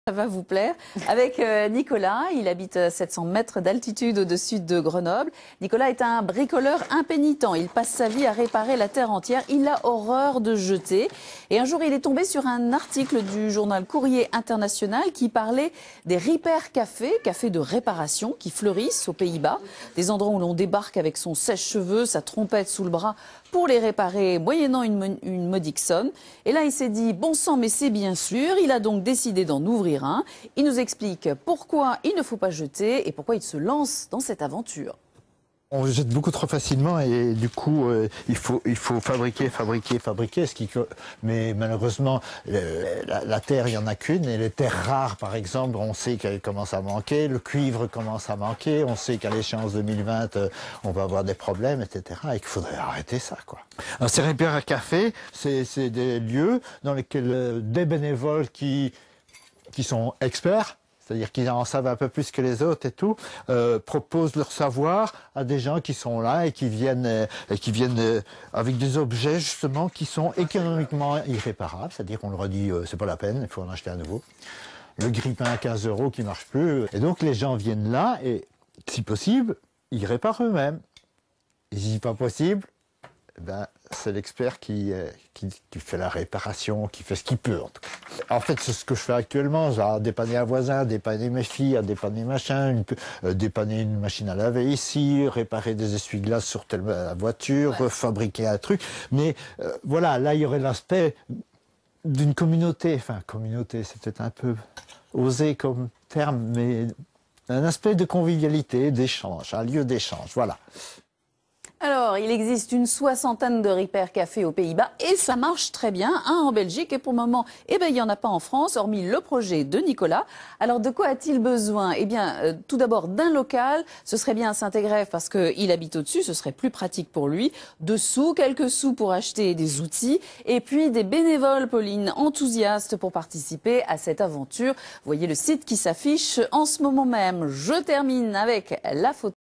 Ça va vous plaire. Avec Nicolas, il habite à 700 mètres d'altitude au-dessus de Grenoble. Nicolas est un bricoleur impénitent. Il passe sa vie à réparer la terre entière. Il a horreur de jeter. Et un jour, il est tombé sur un article du journal Courrier International qui parlait des repair cafés, cafés de réparation qui fleurissent aux Pays-Bas. Des endroits où l'on débarque avec son sèche-cheveux, sa trompette sous le bras pour les réparer moyennant une modique somme. Et là, il s'est dit, bon sang, mais c'est bien sûr. Il a donc décidé d'en ouvrir un. Il nous explique pourquoi il ne faut pas jeter et pourquoi il se lance dans cette aventure. On jette beaucoup trop facilement et du coup il faut fabriquer, mais malheureusement la terre il n'y en a qu'une et les terres rares par exemple on sait qu'elles commencent à manquer, le cuivre commence à manquer, on sait qu'à l'échéance 2020 on va avoir des problèmes etc. et qu'il faudrait arrêter ça quoi. Alors ces repair cafés c'est des lieux dans lesquels des bénévoles qui sont experts, c'est-à-dire qu'ils en savent un peu plus que les autres et tout, proposent leur savoir à des gens qui sont là et qui viennent avec des objets justement qui sont économiquement irréparables, c'est-à-dire qu'on leur dit c'est pas la peine, il faut en acheter un nouveau. Le grille-pain à 15 € qui marche plus, et donc les gens viennent là et si possible, ils réparent eux-mêmes. Et si pas possible, ben, c'est l'expert qui fait la réparation, qui fait ce qu'il peut en tout cas. En fait, c'est ce que je fais actuellement, genre dépanner un voisin, dépanner mes filles, dépanner machin, dépanner une machine à laver ici, réparer des essuie-glaces sur telle voiture, fabriquer un truc. Mais voilà, là il y aurait l'aspect d'une communauté, enfin communauté c'est peut-être un peu osé comme terme, mais un aspect de convivialité, d'échange, un lieu d'échange, voilà. Alors, il existe une soixantaine de repair cafés aux Pays-Bas et ça marche très bien, un en Belgique et pour le moment, il n'y en a pas en France, hormis le projet de Nicolas. Alors, de quoi a-t-il besoin? Eh bien, tout d'abord d'un local, ce serait bien à Saint-Égrève parce qu'il habite au-dessus, ce serait plus pratique pour lui. Quelques sous pour acheter des outils et puis des bénévoles, Pauline, enthousiastes pour participer à cette aventure. Vous voyez le site qui s'affiche en ce moment même. Je termine avec la photo.